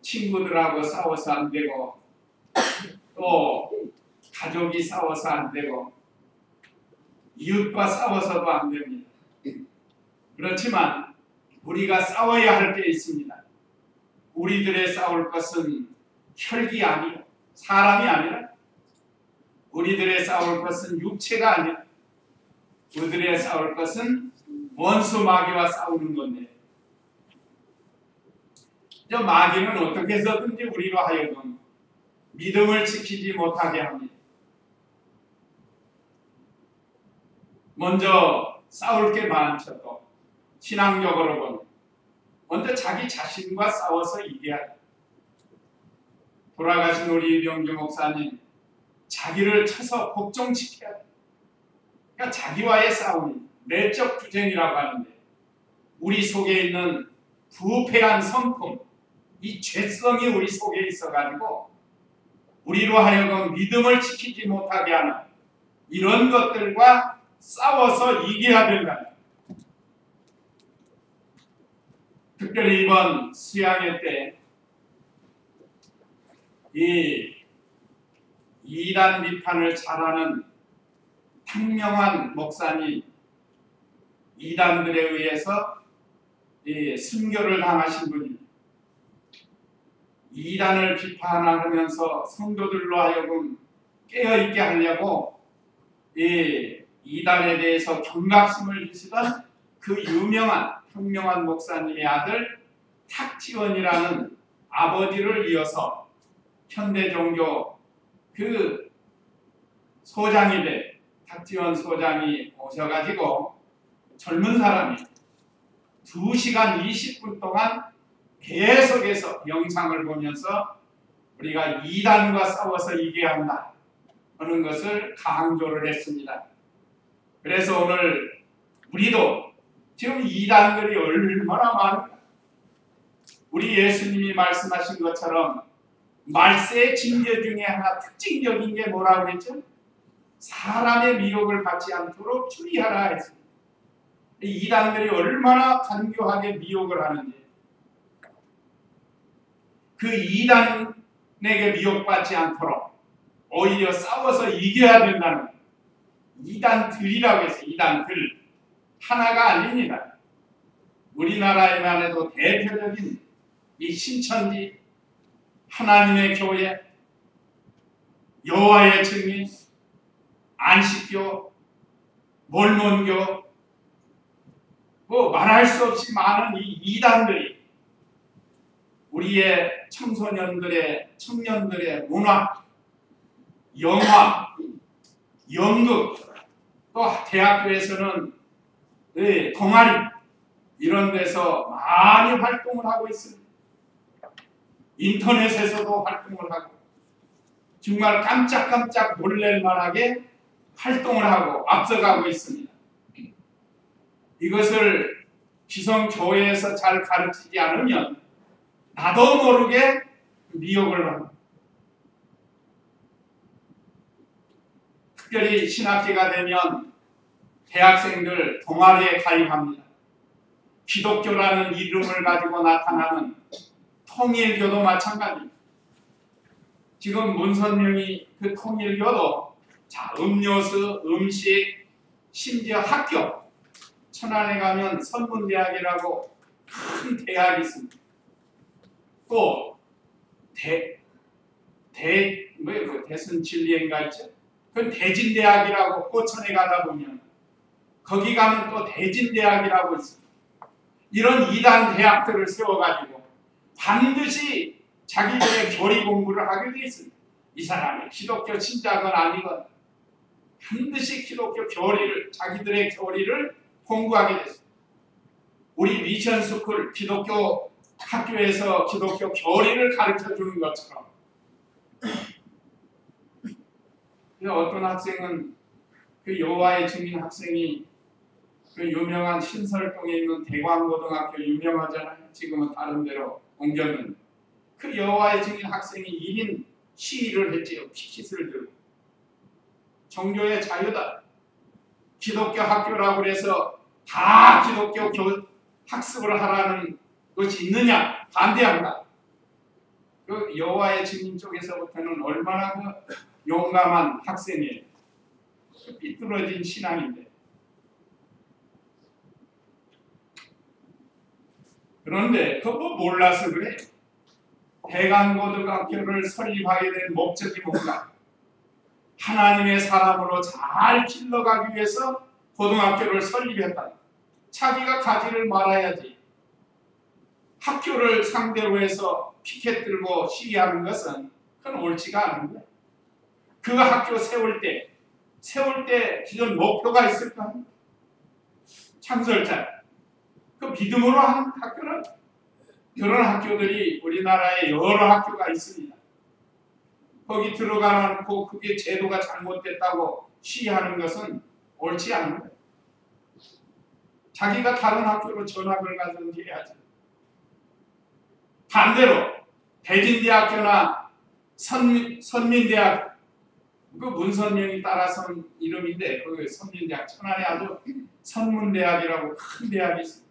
친구들하고 싸워서 안 되고, 또 가족이 싸워서 안 되고, 이웃과 싸워서도 안 됩니다. 그렇지만 우리가 싸워야 할 게 있습니다. 우리들의 싸울 것은 혈기 아니요, 사람이 아니라, 우리들의 싸울 것은 육체가 아니라, 우리들의 싸울 것은 원수 마귀와 싸우는 건데, 저 마귀는 어떻게 해서든지 우리로 하여금 믿음을 지키지 못하게 합니다. 먼저 싸울 게 많죠. 신앙적으로 보면 먼저 자기 자신과 싸워서 이겨야 돼. 돌아가신 우리 이병규 목사님, 자기를 쳐서 복종시켜야 돼. 그러니까 자기와의 싸움이 내적 투쟁이라고 하는데, 우리 속에 있는 부패한 성품, 이 죄성이 우리 속에 있어가지고 우리로 하여금 믿음을 지키지 못하게 하는 이런 것들과 싸워서 이겨야 된다. 특별히 이번 수양회 때 이 이단 비판을 잘하는 탕명한 목사님, 이단들에 의해서 순교를 당하신 분입니다. 이단을 비판하면서 성도들로 하여금 깨어있게 하려고 이단에 대해서 경각심을 주시던 그 유명한 탕명한 목사님의 아들 탁지원이라는 아버지를 이어서 현대종교 그 소장이 된 탁지원 소장이 오셔가지고 젊은 사람이 2시간 20분 동안 계속해서 영상을 보면서 우리가 이단과 싸워서 이겨야 한다 하는 것을 강조를 했습니다. 그래서 오늘 우리도 지금 이단들이 얼마나 많은가. 우리 예수님이 말씀하신 것처럼 말세의 징계 중에 하나 특징적인 게 뭐라고 그랬죠? 사람의 미혹을 받지 않도록 주의하라 했습니다. 이단들이 얼마나 간교하게 미혹을 하는지, 그 이단에게 미혹받지 않도록 오히려 싸워서 이겨야 된다는, 이단들이라고 해서 이단들 하나가 아닙니다. 우리나라에만 해도 대표적인 이 신천지, 하나님의 교회, 여호와의 증인, 안식교, 몰몬교, 뭐 말할 수 없이 많은 이 이단들이 우리의 청소년들의, 청년들의 문화, 영화, 연극, 또 대학교에서는 동아리 이런 데서 많이 활동을 하고 있습니다. 인터넷에서도 활동을 하고 정말 깜짝깜짝 놀랄 만하게 활동을 하고 앞서가고 있습니다. 이것을 기성교회에서 잘 가르치지 않으면 나도 모르게 미혹을 합니다. 특별히 신학기가 되면 대학생들 동아리에 가입합니다. 기독교라는 이름을 가지고 나타나는 통일교도 마찬가지입니다. 지금 문선명이 그 통일교도 자, 음료수, 음식, 심지어 학교, 천안에 가면 선문대학이라고 큰 대학이 있습니다. 또 대순진리인가 있죠? 그 대진대학이라고 포천에 가다 보면 거기 가면 또 대진대학이라고 있습니다. 이런 이단 대학들을 세워가지고 반드시 자기들의 교리 공부를 하게 되어 있습니다. 이 사람이 기독교 신자건 아니건 반드시 기독교 교리를, 자기들의 교리를 공부하게 됐습니다. 우리 미션스쿨 기독교 학교에서 기독교 교리를 가르쳐주는 것처럼 어떤 학생은 그 여호와의 증인 학생이 그 유명한 신설동에 있는 대광고등학교 유명하잖아요. 지금은 다른 데로 옮겼는데 그 여호와의 증인 학생이 1인 시위를 했지요. 피켓을 들고. 종교의 자유다. 기독교 학교라고 해서 다 기독교 학습을 하라는 것이 있느냐? 반대한다. 그 여호와의 증인 쪽에서부터는 얼마나 그 용감한 학생이에요. 그 삐뚤어진 신앙인데. 그런데 그거 몰라서 그래. 대강고등학교를 설립하게 된 목적이 뭔가? 하나님의 사람으로 잘 길러가기 위해서 고등학교를 설립했다. 자기가 가지를 말아야지. 학교를 상대로 해서 피켓 들고 시위하는 것은 그건 옳지가 않은 거야. 그 학교 세울 때 기존 목표가 있을 거 아니야. 창설자. 그 믿음으로 하는 학교는 그런 학교들이 우리나라에 여러 학교가 있습니다. 거기 들어가 놓고 그게 제도가 잘못됐다고 시위하는 것은 옳지 않은 거예요. 자기가 다른 학교로 전학을 가든지 해야지. 반대로 대진대학교나 선민대학, 그 문선명이 따라선 이름인데 그 선민대학 천안에 아주 선문대학이라고 큰 대학이 있습니다.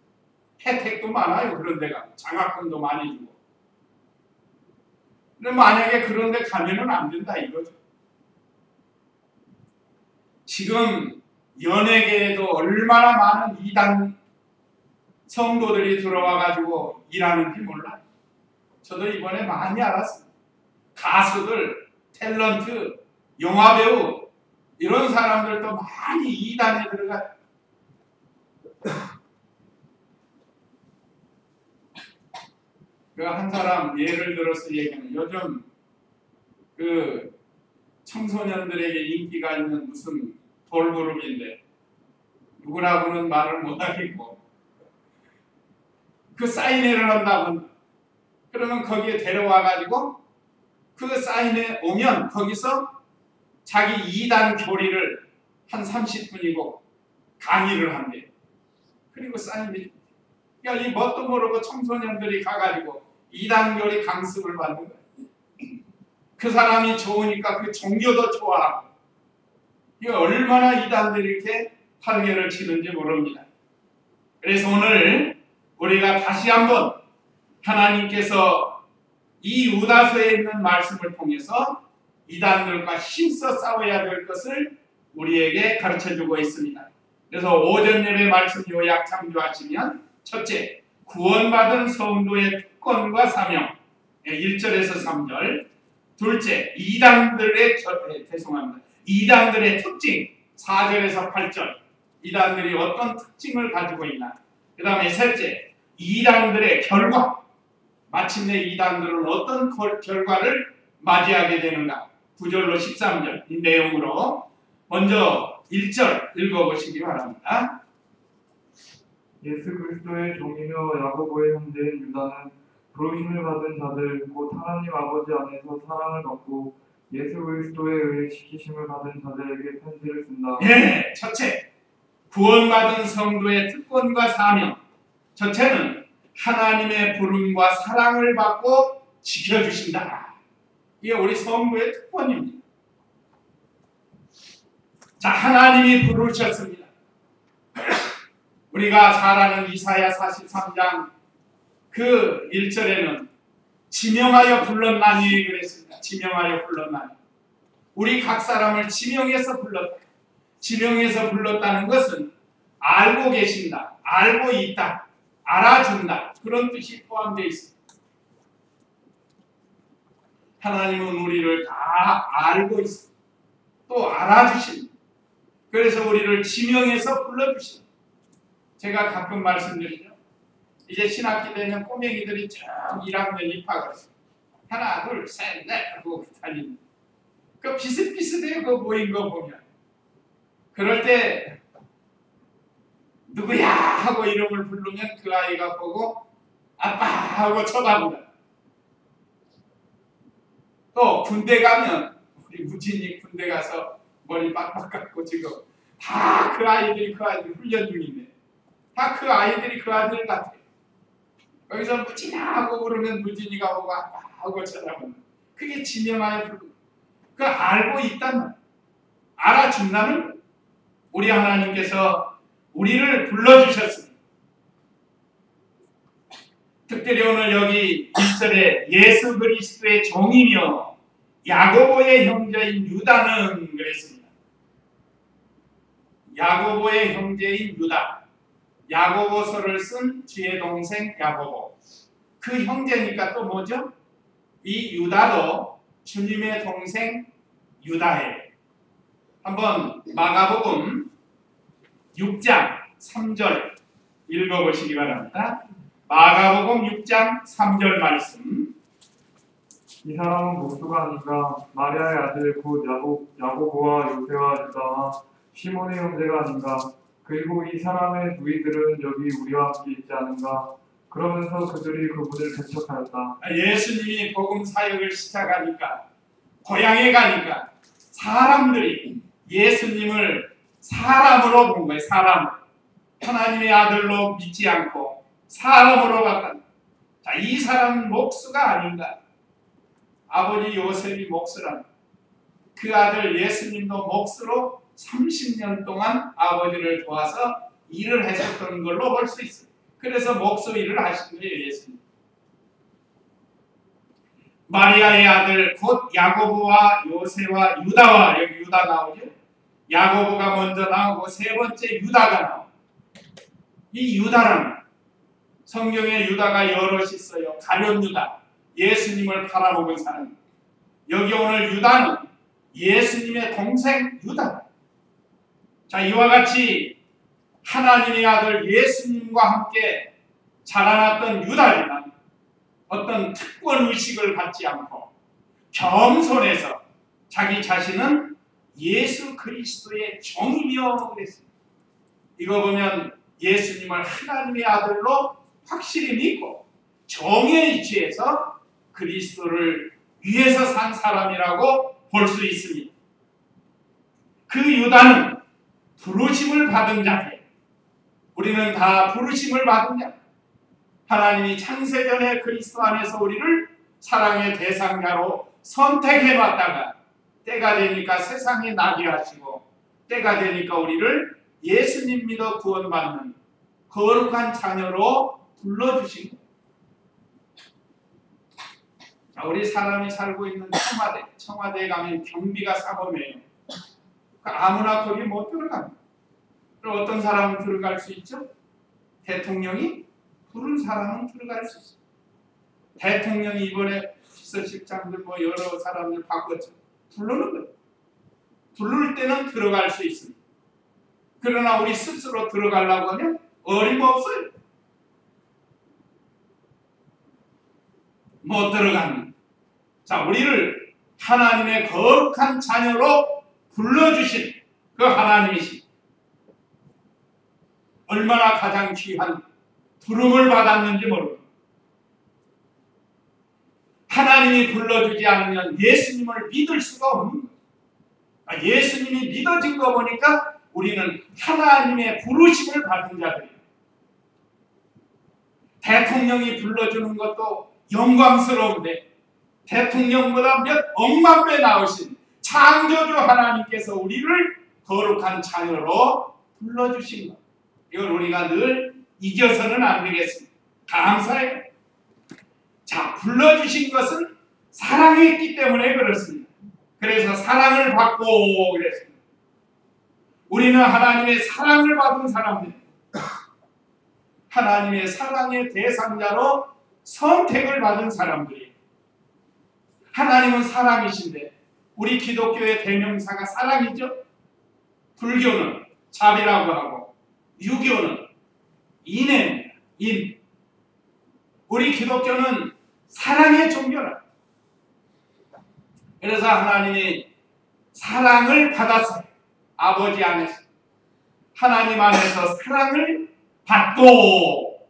혜택도 많아요. 그런 데가 장학금도 많이 주고. 근데 만약에 그런 데 가면은 안 된다 이거죠. 지금 연예계에도 얼마나 많은 이단 성도들이 들어와 가지고 일하는지 몰라요. 저도 이번에 많이 알았어요. 가수들, 탤런트, 영화배우 이런 사람들도 많이 이단에 들어가요. 그 한 사람 예를 들어서 얘기하는 요즘 그 청소년들에게 인기가 있는 무슨 돌그룹인데 누구라고는 말을 못하겠고 그 사인회를 한다고 그러면 거기에 데려와 가지고 그 사인회 오면 거기서 자기 2단 교리를 한 30분이고 강의를 한대요. 그리고 사인회 그러니까 이 뭣도 모르고 청소년들이 가가지고 2단 교리 강습을 받는 거예요. 그 사람이 좋으니까 그 종교도 좋아하고 이거 얼마나 이단들이 이렇게 탈례를 치는지 모릅니다. 그래서 오늘 우리가 다시 한번 하나님께서 이 유다서에 있는 말씀을 통해서 이단들과 힘써 싸워야 될 것을 우리에게 가르쳐주고 있습니다. 그래서 오전 예배 말씀 요약 참조하시면 첫째, 구원받은 성도의 특권과 사명 1절에서 3절. 둘째, 이단들의 특징 4절에서 8절. 이단들이 어떤 특징을 가지고 있나. 그 다음에 셋째, 이단들의 결과. 마침내 이단들은 어떤 결과를 맞이하게 되는가. 9절로 13절 이 내용으로 먼저 1절 읽어보시기 바랍니다. 예수 그리스도의 종이며 야고보의 형제인 유다는 부르심을 받은 자들 곧 하나님 아버지 안에서 사랑을 받고 예수 그리스도에 의해 지키심을 받은 자들에게 편지를 쓴다. 예, 첫째, 구원받은 성도의 특권과 사명. 첫째는 하나님의 부름과 사랑을 받고 지켜주신다. 이게 우리 성도의 특권입니다. 자, 하나님이 부르셨습니다. 우리가 잘 아는 이사야 43장 그 1절에는 지명하여 불렀나니 그랬습니다. 지명하여 불렀나니. 우리 각 사람을 지명해서 불렀다. 지명해서 불렀다는 것은 알고 계신다. 알고 있다. 알아준다. 그런 뜻이 포함되어 있습니다. 하나님은 우리를 다 알고 있습니다. 또 알아주십니다. 그래서 우리를 지명해서 불러주십니다. 제가 가끔 말씀드리죠. 이제 신학기 되면 꼬맹이들이 쭉 1학년 입학을 했어요. 하나, 둘, 셋, 넷 하고 달립니다. 그 비슷비슷해요. 그 모인 거 보면. 그럴 때 누구야 하고 이름을 부르면 그 아이가 보고 아빠 하고 쳐다보다. 또 군대 가면 우리 무진이 군대 가서 머리 빡빡 깎고 지금 다 그 아이들이 훈련 중인데 다 그 아이들이 그 아들 같아요. 거기서 무진아 하고 부르면 무진이가 보고 아빠 하고 쳐다본다. 그게 지명하여 부르는 그 알고 있단 말. 알아준다는 우리 하나님께서 우리를 불러주셨습니다. 특별히 오늘 여기 1절에 예수 그리스도의 종이며 야고보의 형제인 유다는 그랬습니다. 야고보의 형제인 유다, 야고보서를 쓴 주의 동생 야고보, 그 형제니까 또 뭐죠? 이 유다도 주님의 동생 유다예요. 한번 마가복음 6장 3절 읽어보시기 바랍니다. 마가복음 6장 3절 말씀. 이 사람은 목수가 아닌가? 마리아의 아들 곧 야고보와 요새와 유다와 시몬의 형제가 아닌가? 그리고 이 사람의 부위들은 여기 우리와 함께 있지 않은가? 그러면서 그들이 그분을 배척하였다. 예수님이 복음 사역을 시작하니까, 고향에 가니까 사람들이 예수님을 사람으로 본 거예요. 사람, 하나님의 아들로 믿지 않고 사람으로 봤다. 자, 이 사람은 목수가 아닌가? 아버지 요셉이 목수란, 그 아들 예수님도 목수로 30년 동안 아버지를 도와서 일을 했었던 걸로 볼 수 있어요. 그래서 목수 일을 하신 거예요, 예수님. 마리아의 아들 곧 야고보와 요새와 유다와, 여기 유다 나오죠. 야고보가 먼저 나오고 세 번째 유다가 나오고, 이 유다는 성경에 유다가 여럿이 있어요. 가룟 유다, 예수님을 팔아먹은 사람. 여기 오늘 유다는 예수님의 동생 유다. 자, 이와 같이 하나님의 아들 예수님과 함께 자라났던 유다는 어떤 특권 의식을 갖지 않고 겸손해서 자기 자신은 예수 그리스도의 종이며 그랬습니다. 이거 보면 예수님을 하나님의 아들로 확실히 믿고 정의 위치에서 그리스도를 위해서 산 사람이라고 볼 수 있습니다. 그 유다는 부르심을 받은 자예요. 우리는 다 부르심을 받은 자. 하나님이 창세전에 그리스도 안에서 우리를 사랑의 대상자로 선택해놨다가 때가 되니까 세상에 나게 하시고 때가 되니까 우리를 예수님 믿어 구원받는 거룩한 자녀로 불러주신 거예요. 자, 우리 사람이 살고 있는 청와대에 가면 경비가 사범이에요. 아무나 거기 못 들어갑니다. 그럼 어떤 사람은 들어갈 수 있죠? 대통령이 부른 사람은 들어갈 수 있어요. 대통령이 이번에 비서실장들 뭐 여러 사람들 바꿨죠. 부르는 거예요. 부를 때는 들어갈 수 있습니다. 그러나 우리 스스로 들어가려고 하면 어림없어요. 못 들어갑니다. 자, 우리를 하나님의 거룩한 자녀로 불러주신 그 하나님이시. 얼마나 가장 귀한 부름을 받았는지 모릅니다. 하나님이 불러주지 않으면 예수님을 믿을 수가 없는 거예요. 예수님이 믿어진 거 보니까 우리는 하나님의 부르심을 받은 자들이에요. 대통령이 불러주는 것도 영광스러운데 대통령보다 몇 억만 배 나으신 창조주 하나님께서 우리를 거룩한 자녀로 불러주신 것. 이걸 우리가 늘 잊어서는 안 되겠습니다. 감사해요. 자, 불러주신 것은 사랑했기 때문에 그렇습니다. 그래서 사랑을 받고 그랬습니다. 우리는 하나님의 사랑을 받은 사람들입니다. 하나님의 사랑의 대상자로 선택을 받은 사람들이에요. 하나님은 사랑이신데 우리 기독교의 대명사가 사랑이죠. 불교는 자비라고 하고 유교는 인애입니다. 인. 우리 기독교는 사랑의 종교라. 그래서 하나님이 사랑을 받았어요. 아버지 안에서. 하나님 안에서 사랑을 받고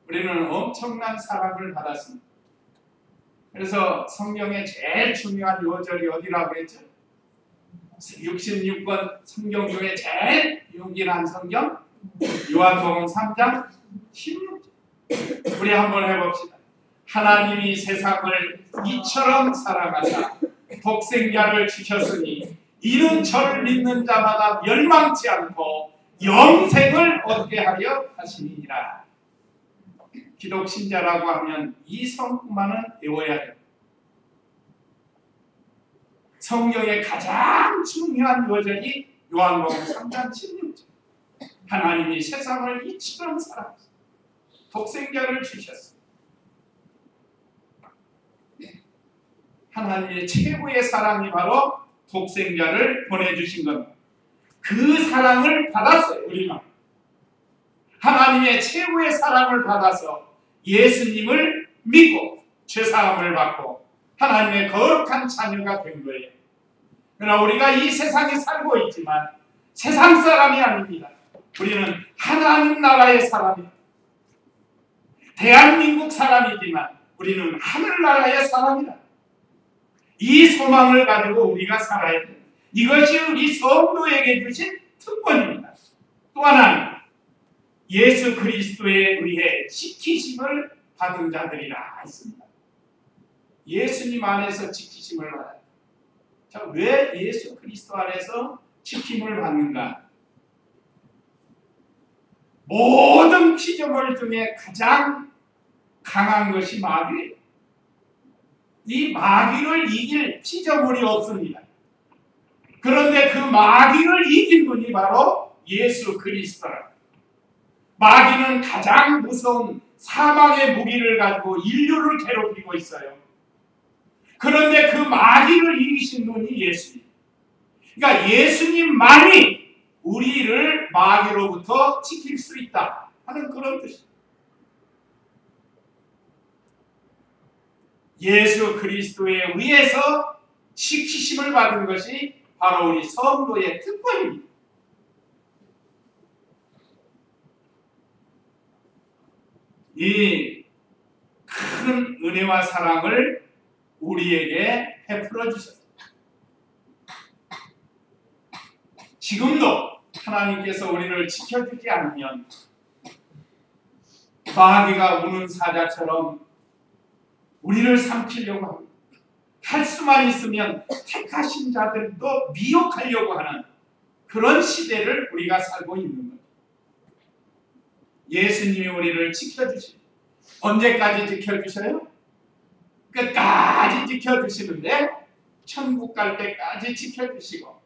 우리는 엄청난 사랑을 받았습니다. 그래서 성경의 제일 중요한 요절이 어디라고 했죠? 66권 성경 중에 제일 용기난 성경 요한복음 3장 16절. 우리 한번 해봅시다. 하나님이 세상을 이처럼 사랑하사 독생자를 주셨으니 이는 저를 믿는 자마다 멸망치 않고 영생을 얻게 하려 하시니라. 기독 신자라고 하면 이 성구만은 외워야 돼요. 성경의 가장 중요한 요절이 요한복음 3장 16절. 하나님이 세상을 이처럼 사랑하셨습니다. 독생자를 주셨습니다. 하나님의 최고의 사랑이 바로 독생자를 보내주신 겁니다. 그 사랑을 받았어요. 우리는 하나님의 최고의 사랑을 받아서 예수님을 믿고 죄사함을 받고 하나님의 거룩한 자녀가 된 거예요. 그러나 우리가 이 세상에 살고 있지만 세상 사람이 아닙니다. 우리는 하나님 나라의 사람입니다. 대한민국 사람이지만 우리는 하늘나라의 사람이다. 이 소망을 가지고 우리가 살아야 됩니다. 이것이 우리 성도에게 주신 특권입니다. 또 하나는 예수 그리스도에 의해 지키심을 받은 자들이라 했습니다. 예수님 안에서 지키심을 받아요. 자, 왜 예수 그리스도 안에서 지킴을 받는가? 모든 피조물 중에 가장 강한 것이 마귀예요. 이 마귀를 이길 피조물이 없습니다. 그런데 그 마귀를 이긴 분이 바로 예수 그리스도라. 마귀는 가장 무서운 사망의 무기를 가지고 인류를 괴롭히고 있어요. 그런데 그 마귀를 이기신 분이 예수님. 그러니까 예수님만이 우리를 마귀로부터 지킬 수 있다 하는 그런 뜻입니다. 예수 그리스도에 의해서 지키심을 받은 것이 바로 우리 성도의 특권입니다. 이 큰 은혜와 사랑을 우리에게 베풀어 주셨습니다. 지금도 하나님께서 우리를 지켜주지 않으면 마귀가 우는 사자처럼 우리를 삼키려고 합니다. 할 수만 있으면 택하신 자들도 미혹하려고 하는 그런 시대를 우리가 살고 있는 겁니다. 예수님이 우리를 지켜주십니다. 언제까지 지켜주셔요? 끝까지 지켜주시는데 천국 갈 때까지 지켜주시고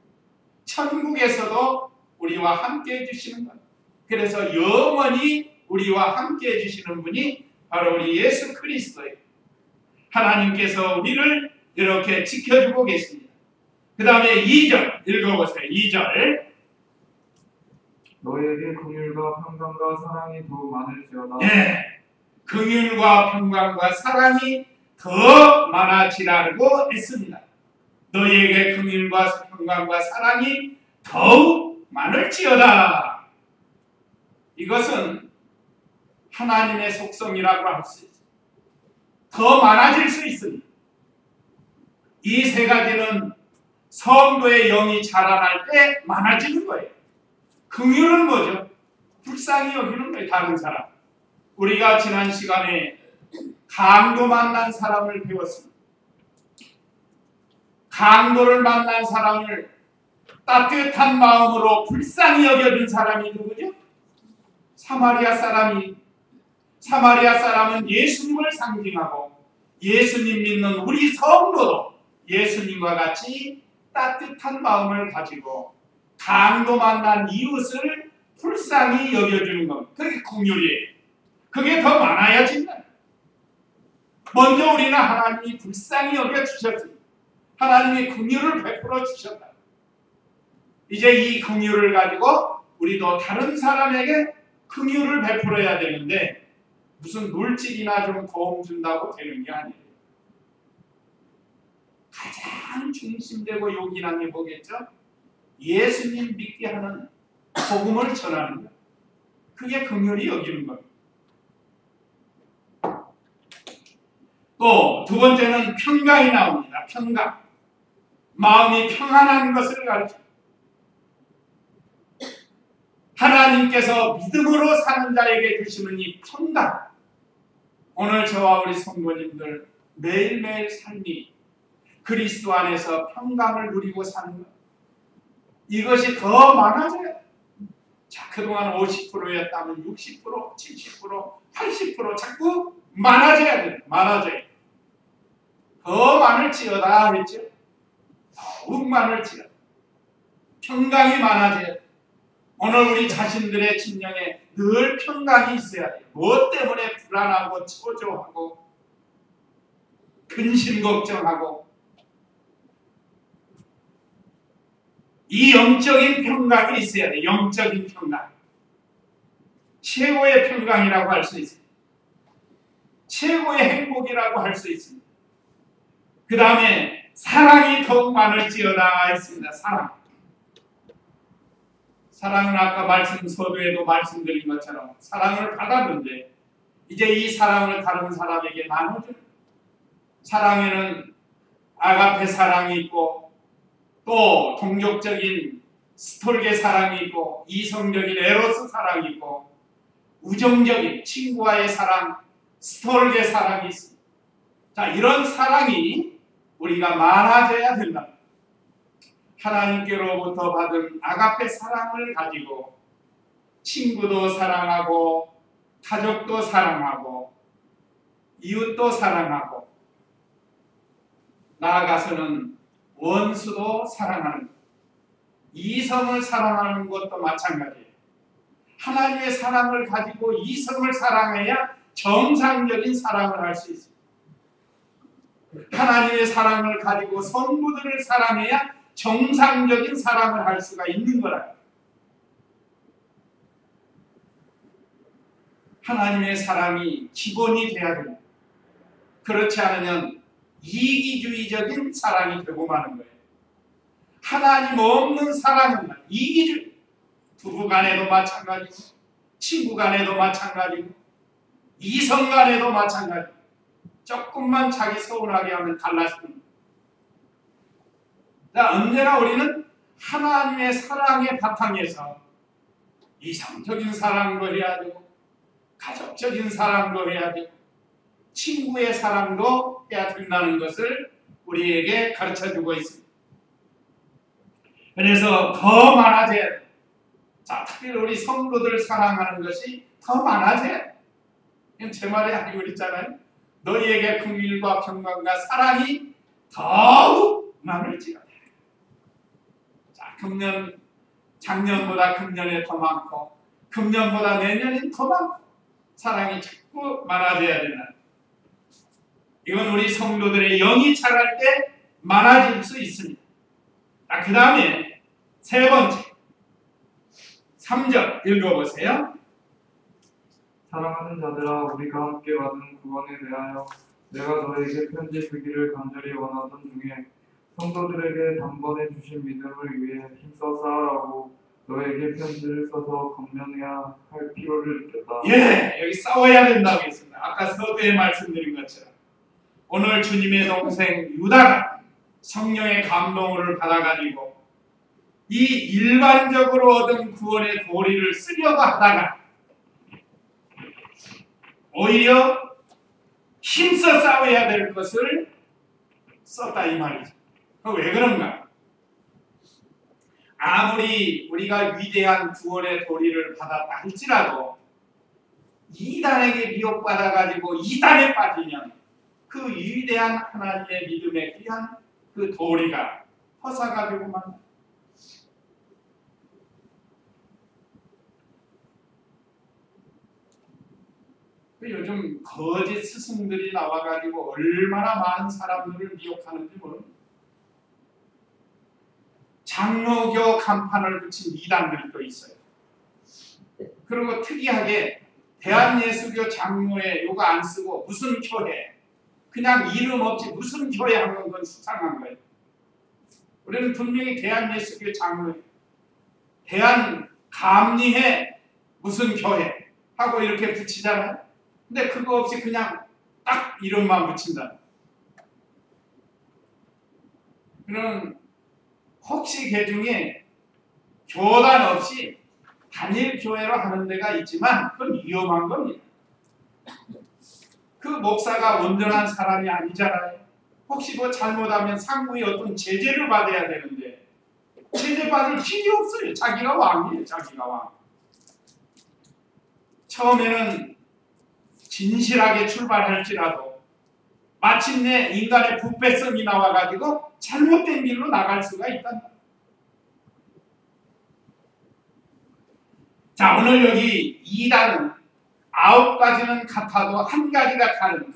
천국에서도 우리와 함께 해주시는 겁니다. 그래서 영원히 우리와 함께 해주시는 분이 바로 우리 예수 그리스도예요. 하나님께서 우리를 이렇게 지켜주고 계십니다. 그 다음에 2절 읽어보세요. 2절 너희에게 긍휼과 평강과 사랑이 더욱 많을지어다. 네, 긍휼과 평강과 사랑이 더 많아지라고 했습니다. 너희에게 긍휼과 평강과 사랑이 더욱 많을지어다. 이것은 하나님의 속성이라고 할 수 있습니다. 더 많아질 수 있습니다. 이 세 가지는 성도의 영이 자라날 때 많아지는 거예요. 긍휼은 뭐죠? 불쌍히 여기는 거예요. 다른 사람. 우리가 지난 시간에 강도 만난 사람을 배웠습니다. 강도를 만난 사람을 따뜻한 마음으로 불쌍히 여겨준 사람이 누구죠? 사마리아 사람이. 사마리아 사람은 예수님을 상징하고 예수님 믿는 우리 성도도 예수님과 같이 따뜻한 마음을 가지고 강도 만난 이웃을 불쌍히 여겨주는 것. 그게 긍휼이에요. 그게 더 많아야진다. 먼저 우리는 하나님이 불쌍히 여겨주셨습니다. 하나님이 긍휼을 베풀어 주셨다. 이제 이 긍휼을 가지고 우리도 다른 사람에게 긍휼을 베풀어야 되는데 무슨 물질이나 좀 도움 준다고 되는 게 아니에요. 가장 중심되고 요긴한 게 뭐겠죠? 예수님 믿게 하는 복음을 전하는 것. 그게 긍휼이 여기는 겁니다. 또 두 번째는 평강이 나옵니다. 평강. 마음이 평안한 것을 가르칩니다. 하나님께서 믿음으로 사는 자에게 주시는 이 평강. 오늘 저와 우리 성도님들 매일매일 삶이 그리스도 안에서 평강을 누리고 사는 것. 이것이 더 많아져요. 자, 그동안 50%였다면 60%, 70%, 80% 자꾸 많아져야 돼요. 많아져야. 더 많을지어다 했죠. 더욱 많을지어다. 평강이 많아져야 돼요. 오늘 우리 자신들의 심령에 늘 평강이 있어야 돼요. 무엇 때문에 불안하고 초조하고 근심 걱정하고 이 영적인 평강이 있어야 돼요. 영적인 평강. 최고의 평강이라고 할 수 있습니다. 최고의 행복이라고 할 수 있습니다. 그 다음에 사랑이 더욱 많을지어다 했습니다. 사랑은 아까 서두에도 말씀드린 것처럼 사랑을 받았는데 이제 이 사랑을 다른 사람에게 나눠줘요. 사랑에는 아가페 사랑이 있고 또 동족적인 스톨게 사랑이 있고 이성적인 에로스 사랑이 있고 우정적인 친구와의 사랑, 스톨게 사랑이 있습니다. 자, 이런 사랑이 우리가 많아져야 된다. 하나님께로부터 받은 아가페 사랑을 가지고 친구도 사랑하고 가족도 사랑하고 이웃도 사랑하고 나아가서는 원수도 사랑하는 것. 이성을 사랑하는 것도 마찬가지예요. 하나님의 사랑을 가지고 이성을 사랑해야 정상적인 사랑을 할 수 있습니다. 하나님의 사랑을 가지고 성부들을 사랑해야 정상적인 사랑을 할 수가 있는 거라. 하나님의 사랑이 기본이 돼야 됩니다. 그렇지 않으면 이기주의적인 사랑이 되고 마는 거예요. 하나님 없는 사랑은 이기주의. 부부 간에도 마찬가지고 친구 간에도 마찬가지고 이성 간에도 마찬가지고 조금만 자기 서운하게 하면 달라집니다. 언제나 우리는 하나님의 사랑의 바탕에서 이성적인 사랑도 해야 되고 가족적인 사랑도 해야 되고 친구의 사랑도 해야 된다는 것을 우리에게 가르쳐주고 있습니다. 그래서 더 많아져야 돼요. 자, 특히 우리 성도들 사랑하는 것이 더 많아져야 돼요. 제 말이 아니고 그랬잖아요. 너희에게 긍휼과 평강과 사랑이 더욱 많을지어다. 자, 작년보다 금년에 더 많고 금년보다 내년이 더 많고 사랑이 자꾸 많아져야 된다. 이건 우리 성도들의 영이 자랄 때 많아질 수 있습니다. 자, 그 다음에 세 번째 3절 읽어보세요. 사랑하는 자들아, 우리가 함께 받은 구원에 대하여 내가 너에게 편지 쓰기를 간절히 원하던 중에 성도들에게 단번에 주신 믿음을 위해 힘써 쌓으라고 너에게 편지를 써서 건면해야 할 필요를 느꼈다. 예, 여기 싸워야 된다고 했습니다. 아까 서두에 말씀드린 것처럼 오늘 주님의 동생 유다가 성령의 감동을 받아가지고 이 일반적으로 얻은 구원의 도리를 쓰려고 하다가 오히려 힘써 싸워야 될 것을 썼다 이 말이죠. 왜 그런가? 아무리 우리가 위대한 구원의 도리를 받았다 할지라도 이단에게 미혹받아가지고 이단에 빠지면 그 위대한 하나님의 믿음에 귀한 그 도리가 허사가 되고 맙니다. 요즘 거짓 스승들이 나와가지고 얼마나 많은 사람들을 미혹하는지 모릅니다. 장로교 간판을 붙인 이단들이 또 있어요. 그리고 특이하게 대한예수교 장로에 요거 안 쓰고 무슨 교회, 그냥 이름 없이 무슨 교회 하는 건 수상한 거예요. 우리는 분명히 대한예수교 장로, 대한감리회 무슨 교회 하고 이렇게 붙이잖아요. 근데 그거 없이 그냥 딱 이름만 붙인다. 그럼 혹시 그 중에 교단 없이 단일 교회로 하는 데가 있지만 그건 위험한 겁니다. 그 목사가 온전한 사람이 아니잖아요. 혹시 뭐 잘못하면 상부의 어떤 제재를 받아야 되는데 제재 받을 필요 없어요. 자기가 왕이에요. 자기가 왕. 처음에는 진실하게 출발할지라도 마침내 인간의 부패성이 나와가지고 잘못된 길로 나갈 수가 있다. 자, 오늘 여기 2단은 9가지는 같아도 한 가지가 다른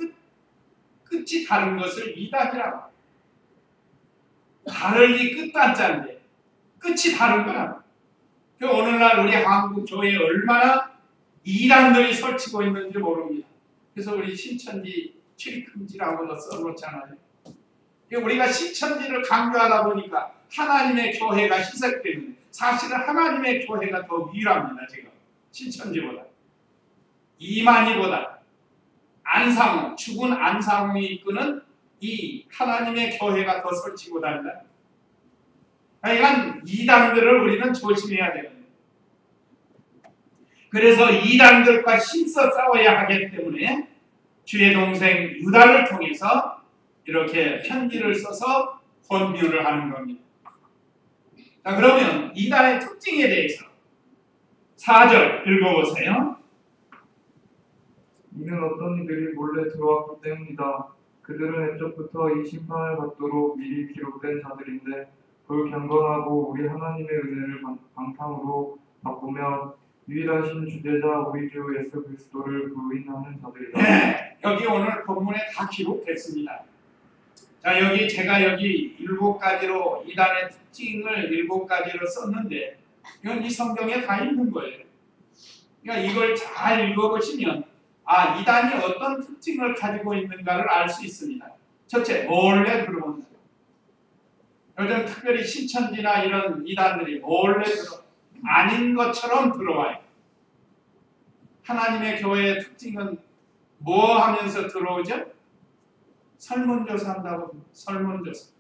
끝이 다른 것을 2단이라고. 다르니 끝단자인데 끝이 다른 거야. 오늘날 우리 한국 교회에 얼마나 2단들이 설치고 있는지 모릅니다. 그래서 우리 신천지 출입금지라고도 써놓잖아요. 우리가 신천지를 강조하다 보니까 하나님의 교회가 희석되는데 사실은 하나님의 교회가 더 유일합니다. 지금 신천지보다. 이만희보다 안상홍, 죽은 안상홍이 이끄는 이 하나님의 교회가 더 설치고 다닌다. 하여간 2단들을 우리는 조심해야 됩니다. 그래서 2단들과 힘써 싸워야 하기 때문에 주의 동생 유다를 통해서 이렇게 편지를 써서 권면을 하는 겁니다. 자, 그러면 2단의 특징에 대해서 4절 읽어보세요. 이는 어떤 이들이 몰래 들어왔기 때문이다. 그들은 애초부터 이 심판을 받도록 미리 기록된 자들인데 그걸 경건하고 우리 하나님의 은혜를 방탕으로 바꾸며 유일하신 주제자 우리 주 예수 그리스도를 부인하는 자들이다. 네, 여기 오늘 본문에 다 기록됐습니다. 자, 여기 제가 여기 7가지로 2단의 특징을 7가지로 썼는데 이건 이 성경에 다 있는 거예요. 그러니까 이걸 잘 읽어보시면 2단이 어떤 특징을 가지고 있는가를 알 수 있습니다. 첫째, 몰래 들어온다. 요즘 특별히 신천지나 이런 2단들이 몰래 아닌 것처럼 들어와요. 하나님의 교회의 특징은 뭐 하면서 들어오죠? 설문조사 한다고. 설문조사.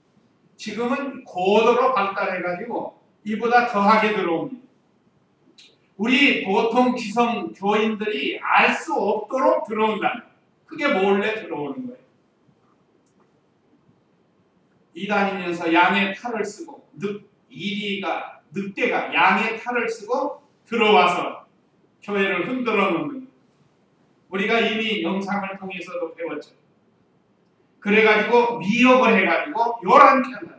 지금은 고도로 발달해가지고 이보다 더하게 들어옵니다. 우리 보통 기성 교인들이 알 수 없도록 들어온다는, 그게 몰래 들어오는 거예요. 2단이면서 양의 탈을 쓰고 늑대가 양의 탈을 쓰고 들어와서 교회를 흔들어 놓는, 우리가 이미 영상을 통해서도 배웠죠. 그래가지고 미혹을 해가지고 요란케 한다.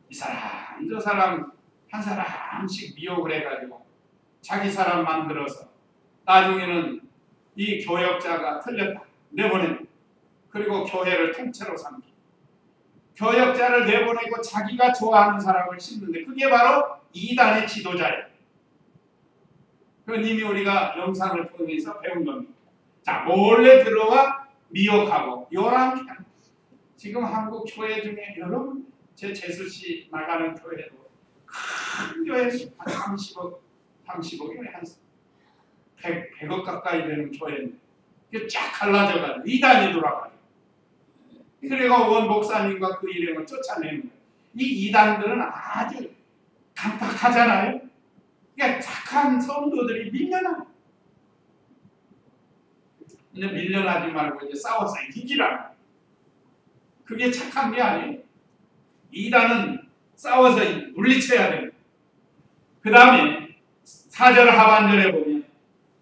이 사람 저 사람 한 사람씩 미혹을 해가지고 자기 사람 만들어서 나중에는 이 교역자가 틀렸다 내보내는, 그리고 교회를 통째로 삼기. 교역자를 내보내고 자기가 좋아하는 사람을 심는데 그게 바로 2단의 지도자예요. 그건 이미 우리가 영상을 통해서 배운 겁니다. 자, 몰래 들어와 미혹하고 요란케 한다. 지금 한국 교회 중에 여러분, 제 재수씨 나가는 교회도 큰 교회 한 30억이 한 100억 가까이 되는 교회인데 이게 쫙 갈라져가지고 2단이 돌아가요. 그리고 원 목사님과 그 일행을 쫓아내는 거예요. 이 2단들은 아주 강팍하잖아요. 그러니까 착한 성도들이 밀려나요. 근데 밀려나지 말고 이제 싸워서 이기라. 그게 착한 게 아니에요. 2단은 싸워서 물리쳐야 됩니다. 그 다음에 4절 하반절에 보면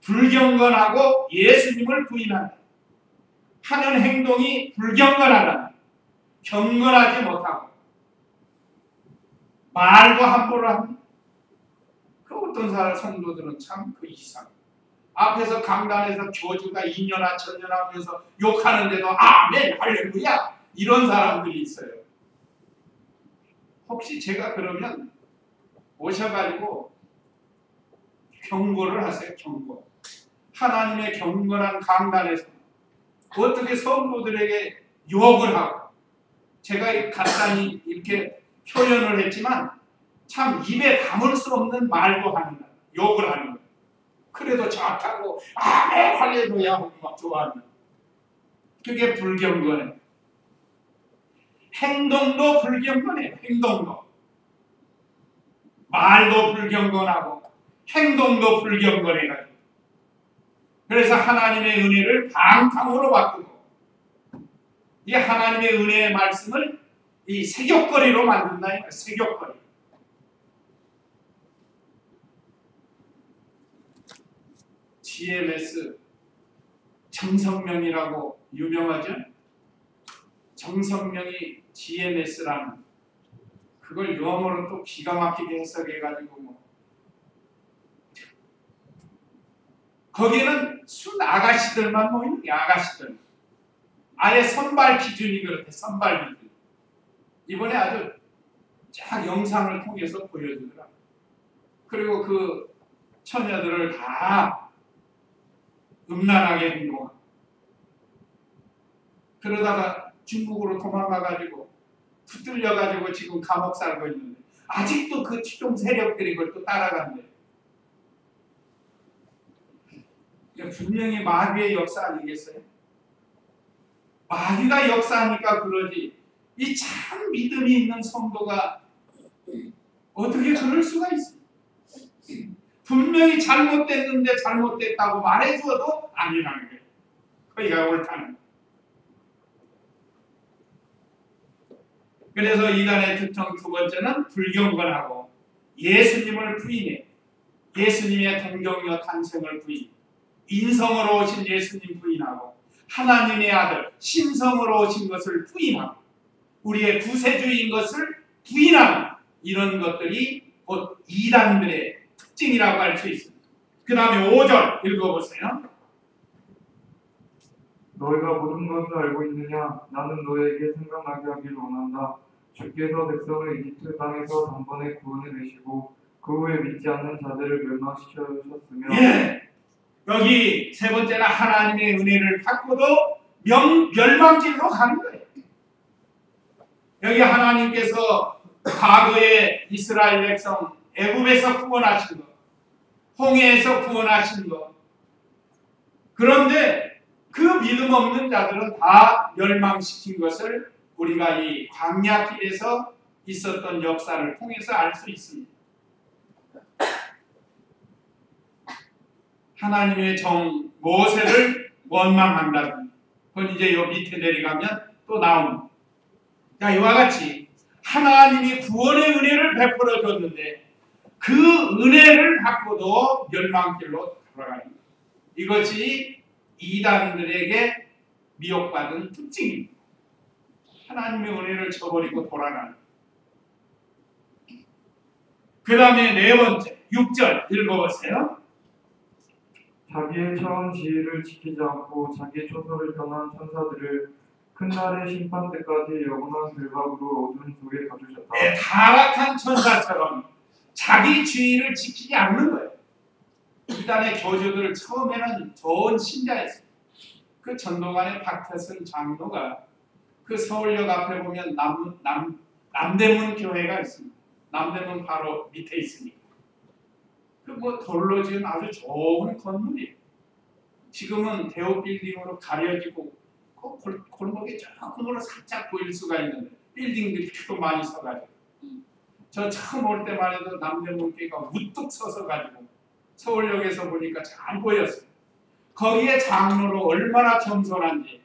불경건하고 예수님을 부인한다. 하는 행동이 불경건하다. 경건하지 못하고 말도 함부로 합니다. 그 어떤 사람 성도들은 참 그 이상. 앞에서 강단에서 교주가 2년아 천년하면서 욕하는데도 아멘 할렐루야 이런 사람들이 있어요. 혹시 제가 그러면 오셔가지고 경고를 하세요. 경고. 하나님의 경건한 강단에서 어떻게 성도들에게 욕을 하고, 제가 간단히 이렇게 표현을 했지만 참 입에 담을 수 없는 말도 하는 거예요. 욕을 하는 거예요. 그래도 좋다고 아멘 할렐루야 하고 막 좋아하는, 그게 불경건해요. 행동도 불경건해요. 행동도. 말도 불경건하고 행동도 불경건해가지고, 그래서 하나님의 은혜를 방탕으로 바꾸고 이 하나님의 은혜의 말씀을 이 세격거리로 만든다. 세격거리. GMS 정성명이라고 유명하죠? 정성명이 GMS라는 그걸 영어로 또 기가 막히게 해석해가지고 뭐 거기는 순 아가씨들만 모이는 게 아가씨들. 아예 선발 기준이 그렇대. 선발 기준. 이번에 아주 쫙 영상을 통해서 보여주더라. 그리고 그 처녀들을 다 음란하게 행동하고 그러다가 중국으로 도망가가지고 붙들려가지고 지금 감옥 살고 있는데 아직도 그 추종 세력들이 그걸 또 따라간대. 분명히 마귀의 역사 아니겠어요? 마귀가 역사하니까 그러지. 이 참 믿음이 있는 성도가 어떻게 그럴 수가 있어? 분명히 잘못됐는데 잘못됐다고 말해줘도 아니라는 거예요. 거기가 옳다는 거예요. 그래서 이단의 특징 두 번째는 불경건하고 예수님을 부인해. 예수님의 동정녀 탄생을 부인. 인성으로 오신 예수님 부인하고 하나님의 아들 신성으로 오신 것을 부인하고 우리의 구세주인 것을 부인하는 이런 것들이 곧 이단들의 특징이라고 할 수 있습니다. 그 다음에 5절 읽어보세요. 너희가 모든 것을 알고 있느냐? 나는 너에게 생각나게 하기를 원한다. 주께서 백성을 이집트 땅에서 단번에 구원해 내시고 그 후에 믿지 않는 자들을 멸망시키셨으며 예. 여기 세 번째는 하나님의 은혜를 갖고도 멸망길로 가는 거예요. 여기 하나님께서 과거에 이스라엘 백성 애굽에서 구원하신 것, 홍해에서 구원하신 것. 그런데 그 믿음 없는 자들은 다 멸망시킨 것을 우리가 이 광야길에서 있었던 역사를 통해서 알 수 있습니다. 하나님의 정 모세를 원망한다든지 그건 이제 요 밑에 내려가면 또 나옵니다. 자, 이와 같이 하나님이 구원의 은혜를 베풀어 줬는데 그 은혜를 받고도 멸망길로 돌아가는 것. 이것이 이단들에게 미혹받은 특징입니다. 하나님의 은혜를 저버리고 돌아가는 것. 그 다음에 네 번째 6절 읽어보세요. 자기의 처음 지위를 지키지 않고 자기의 초소를 떠난 천사들을 큰 날의 심판 때까지 영원한 결박으로 어두운 속에 가두셨다. 네, 타락한 천사처럼 자기 지위를 지키지 않는 거예요. 이단의 교주들 처음에는 좋은 신자였어요. 그 전동안의 박태선 장로가 그 서울역 앞에 보면 남대문 교회가 있습니다. 남대문 바로 밑에 있으니까. 그 뭐 돌로 지은 아주 좋은 건물이에요. 지금은 대우 빌딩으로 가려지고 그 골목에 조금으로 살짝 보일 수가 있는데 빌딩들이 또 많이 서가지고 저 처음 올 때만 해도 남대문교회가 우뚝 서서 가지고 서울역에서 보니까 잘 보였어요. 거기에 장로로 얼마나 겸손한지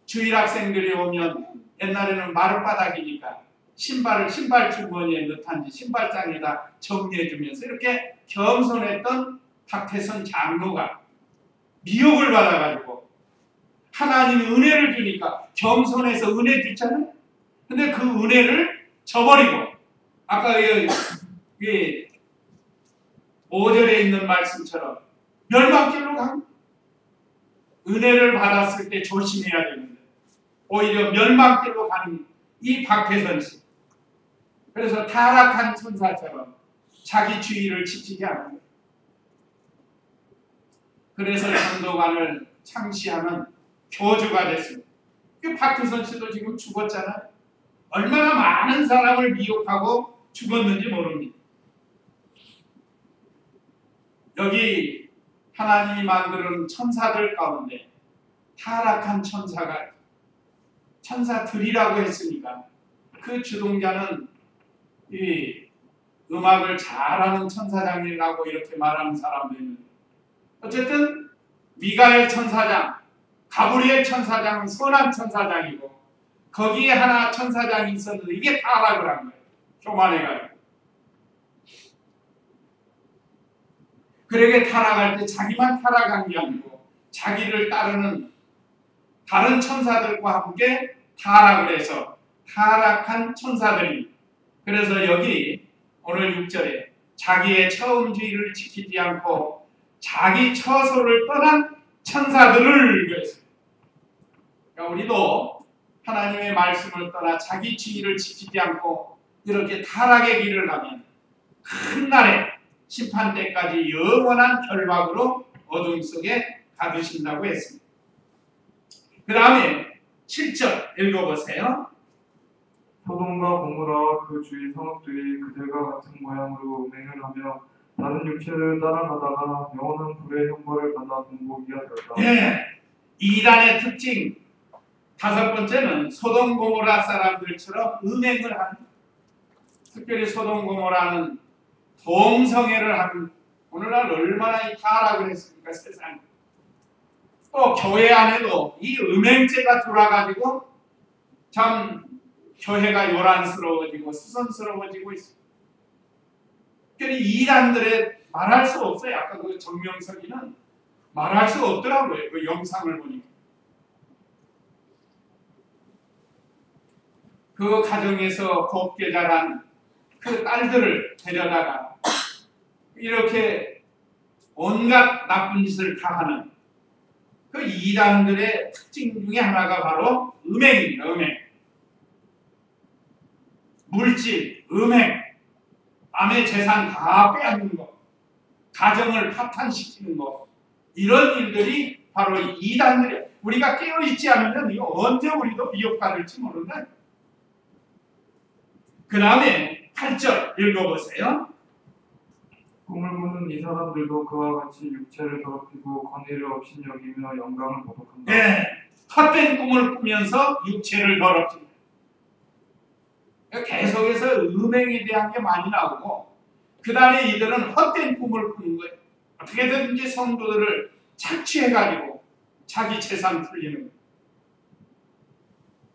주일 학생들이 오면 옛날에는 마룻바닥이니까 신발 주머니에 넣던지 신발장에다 정리해주면서 이렇게 겸손했던 박태선 장로가 미혹을 받아가지고 하나님이 은혜를 주니까 겸손해서 은혜 주잖아요. 근데 그 은혜를 저버리고 아까 5절에 있는 말씀처럼 멸망길로 간 은혜를 받았을 때 조심해야 되는데 오히려 멸망길로 가는 이 박태선 씨. 그래서 타락한 천사처럼 자기 주의를 지키지 않는 거예요. 그래서 전도관을 창시하는 교주가 됐습니다. 그 박태선 씨도 지금 죽었잖아요. 얼마나 많은 사람을 미혹하고 죽었는지 모릅니다. 여기 하나님이 만드는 천사들 가운데 타락한 천사들이라고 했으니까 그 주동자는 이 음악을 잘하는 천사장이라고 이렇게 말하는 사람도 있는데 어쨌든 미가엘 천사장, 가브리엘 천사장은 선한 천사장이고 거기에 하나 천사장이 있었는데 이게 타락을 한 거예요. 교만해가지고. 그에게 타락할 때 자기만 타락한 게 아니고 자기를 따르는 다른 천사들과 함께 타락을 해서 타락한 천사들이, 그래서 여기 오늘 6절에 자기의 처음주의를 지키지 않고 자기 처소를 떠난 천사들을 그랬어요. 그러니까 우리도 하나님의 말씀을 떠나 자기 주의를 지키지 않고 이렇게 타락의 길을 가면 큰 날에 심판 때까지 영원한 결박으로 어둠 속에 가두신다고 했습니다. 그 다음에 7절 읽어보세요. 소돔과 고모라와 그 주위 성읍들이 그들과 같은 모양으로 음행을 하며 다른 육체를 따라가다가 영원한 불의 형벌을 받아 본보기가 되었다. 예, 이단의 특징 다섯 번째는 소돔 고모라 사람들처럼 음행을 하는, 특별히 소돔 고모라는 동성애를 하는, 오늘날 얼마나 이 타락을 했습니까 세상에. 또 교회 안에도 이 음행죄가 돌아가지고 참 교회가 요란스러워지고 수선스러워지고 있습니다. 특별히 이단들의 말할 수 없어요. 아까 그 정명석이는 말할 수 없더라고요. 그 영상을 보니까. 그 가정에서 곱게 자란 그 딸들을 데려다가 이렇게 온갖 나쁜 짓을 다 하는 그 이단들의 특징 중에 하나가 바로 음행입니다. 음행. 물질, 음행, 남의 재산 다 빼앗는 것, 가정을 파탄시키는 것, 이런 일들이 바로 이단들이에요. 우리가 깨어있지 않으면 이거 언제 우리도 미혹받을지 모른다. 그 다음에 8절 읽어보세요. 꿈을 꾸는 이 사람들도 그와 같이 육체를 더럽히고 권위를 업신여기며 영광을 보복한다. 네, 헛된 꿈을 꾸면서 육체를 더럽힌다. 계속해서 음행에 대한 게 많이 나오고, 그 다음에 이들은 헛된 꿈을 꾸는 거예요. 어떻게든지 성도들을 착취해가지고 자기 재산 풀리는 거예요.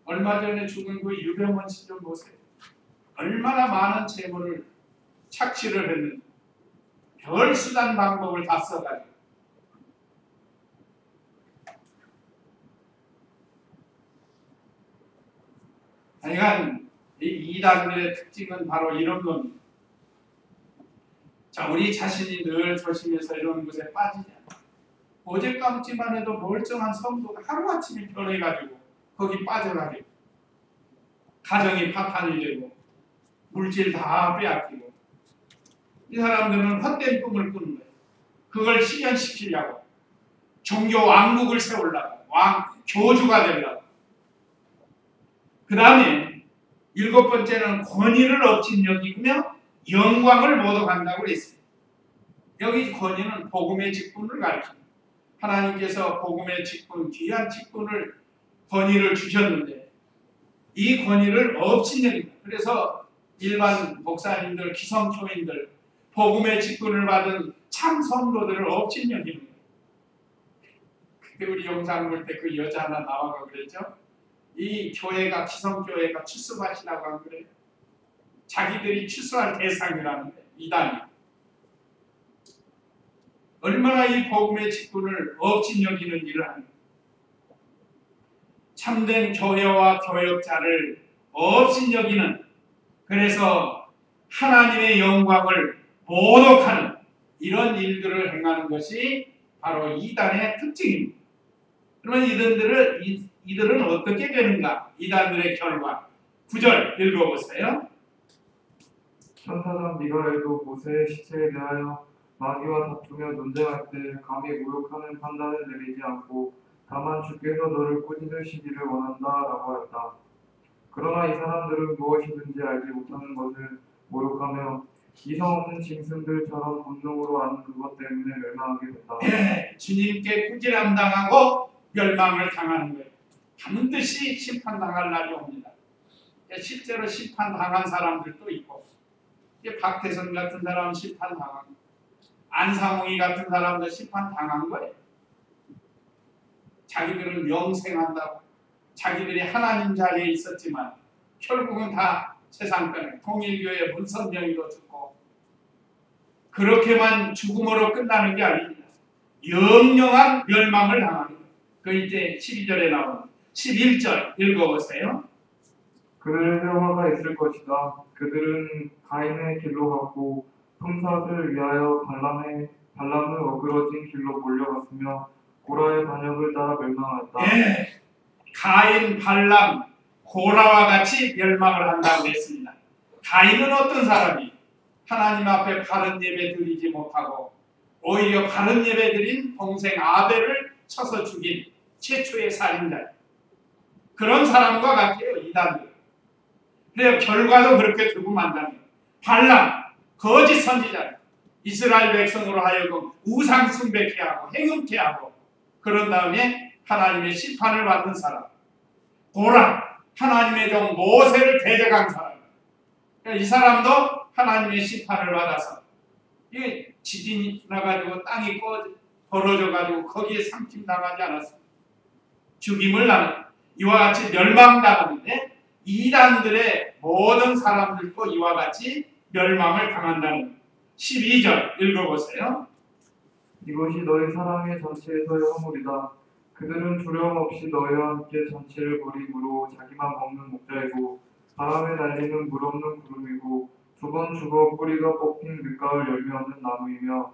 얼마 전에 죽은 그 유병원 씨 좀 보세요. 얼마나 많은 재물을 착취를 했는지 별 수단 방법을 다 써가지고. 하여간 이 이단들의 특징은 바로 이런 겁니다. 자, 우리 자신이 늘 조심해서 이런 곳에 빠지지 않아. 어젯밤쯤만 해도 멀쩡한 성도가 하루아침에 변해가지고 거기 빠져가지고 가정이 파탄이 되고 물질 다 빼앗기고, 이 사람들은 헛된 꿈을 꾸는 거예요. 그걸 실현시키려고 종교 왕국을 세우려고, 교주가 되려고. 그 다음에 7번째는 권위를 업신여기며 영광을 모독한다고 했습니다. 여기 권위는 복음의 직분을 가리킵니다. 하나님께서 복음의 직분, 귀한 직분을, 권위를 주셨는데 이 권위를 업신여깁니다. 그래서 일반 목사님들, 기성교인들, 복음의 직분을 받은 참 성도들을 업신여기는 거예요. 그때 우리 영상 볼 때 그 여자 하나 나와가 그랬죠. 이 교회가, 기성교회가 출석하시라고 한 거예요. 자기들이 출소할 대상이라는데, 이단이. 얼마나 이 복음의 직분을 업신여기는 일을 하는, 참된 교회와 교역자를 업신여기는, 그래서 하나님의 영광을 모독하는 이런 일들을 행하는 것이 바로 이단의 특징입니다. 그러면 이들은 어떻게 되는가? 이단들의 결과 9절 읽어보세요. 천사장 미가엘도 모세의 시체에 대하여 마귀와 다투며 논쟁할 때 감히 모욕하는 판단을 내리지 않고 다만 주께서 너를 꾸짖으시기를 원한다라고 하였다. 그러나 이 사람들은 무엇이든지 알지 못하는 것을 모욕하며 이성 없는 짐승들처럼 본능으로 아는 그것 때문에 멸망하게 된다. 네, 주님께 꾸지람 당하고 멸망을 당하는 거예요. 반드시 심판당할 날이 옵니다. 실제로 심판당한 사람들도 있고, 박태선 같은 사람은 심판당한 거예요. 안상홍이 같은 사람도 심판당한 거예요. 자기들은 명생한다고, 자기들이 하나님 자리에 있었지만 결국은 다 세상 편에 통일교회 문선명이로 죽고, 그렇게만 죽음으로 끝나는 게 아닙니다. 영영한 멸망을 당하는 거예요. 그 이제 12절에 나오는 11절 읽어보세요. 그들에게 화가 있을 것이다. 그들은 가인의 길로 갔고 품삯을 위하여 발람을 어그러진 길로 몰려갔으며 고라의 반역을 따라 멸망하였다. 예, 가인, 발람, 고라와 같이 멸망을 한다고 했습니다. 가인은 어떤 사람이 하나님 앞에 바른 예배 드리지 못하고 오히려 바른 예배 드린 동생 아벨을 쳐서 죽인 최초의 살인자, 그런 사람과 같아요. 이단들. 그래서 결과도 그렇게 두고 만다는 거예요. 발람, 거짓 선지자, 이스라엘 백성으로 하여금 우상 숭배케 하고 행음케 하고, 그런 다음에 하나님의 심판을 받은 사람. 고라, 하나님의 종 모세를 대적한 사람. 그러니까 이 사람도 하나님의 심판을 받아서, 이게 지진이 나가지고 땅이 벌어져가지고 거기에 삼킴당하지 않았습니다. 죽임을 당하는, 이와 같이 멸망당하는데, 이단들의 모든 사람들도 이와 같이 멸망을 당한다는 12절 읽어보세요. 이것이 너희 사랑의 잔치에서의 허물이다. 그들은 두려움없이 너희와 함께 잔치를 벌이므로 자기만 먹는 목자이고 바람에 날리는 물없는 구름이고 두 번 죽어 뿌리가 뽑힌 늦가을 열매 없는 나무이며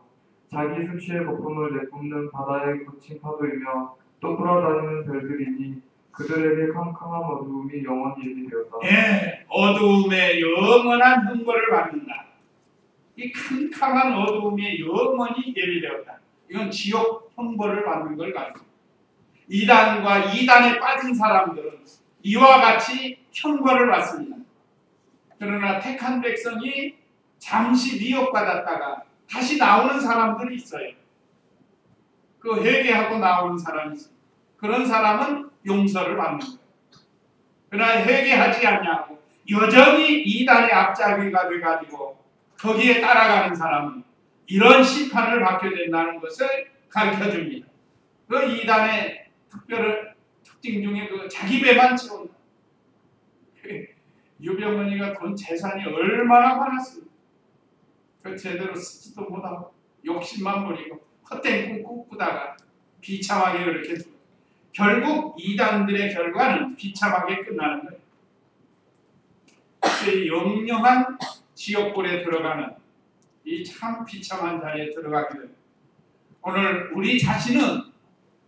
자기 수치의 거품을 내뿜는 바다의 거친 파도이며 또 돌아다니는 별들이니 그들에게 캄캄한 어두움이 영원히 예비되었다. 예, 어두움에 영원한 형벌을 받는다. 이 캄캄한 어두움에 영원히 예비되었다. 이건 지옥 형벌을 받는 걸 가지고, 이단과 이단에 빠진 사람들은 이와 같이 형벌을 받습니다. 그러나 택한 백성이 잠시 미혹받았다가 다시 나오는 사람들이 있어요. 그 회개하고 나오는 사람이 있어요. 그런 사람은 용서를 받는 거예요. 그러나 회개하지 않냐고 여전히 이단의 앞잡이가 돼가지고 거기에 따라가는 사람은 이런 심판을 받게 된다는 것을 가르쳐줍니다. 그 이단의 특징 중에 그 자기 배만 채운다. 유병헌이가 돈 재산이 얼마나 많았습니까? 그 제대로 쓰지도 못하고 욕심만 부리고 헛된 꿈 꾸다가 비참하게 그렇게 죽어요. 결국 이단들의 결과는 비참하게 끝나는 거예요. 이 영영한 지옥불에 들어가는 이 참 비참한 자리에 들어가게 됩니다. 오늘 우리 자신은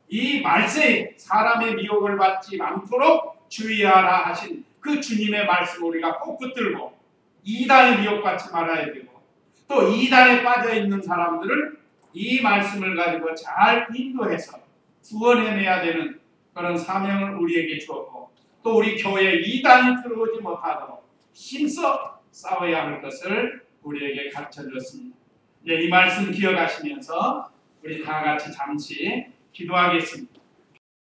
이 말세에 사람의 미혹을 받지 않도록 주의하라 하신 그 주님의 말씀을 우리가 꼭 붙들고 이단의 미혹받지 말아야 되고, 또 이단에 빠져있는 사람들을 이 말씀을 가지고 잘 인도해서 구원해내야 되는 그런 사명을 우리에게 주었고, 또 우리 교회에 이단이 들어오지 못하도록 힘써 싸워야 할 것을 우리에게 가르쳐주었습니다. 이 말씀 기억하시면서 우리 다 같이 잠시 기도하겠습니다.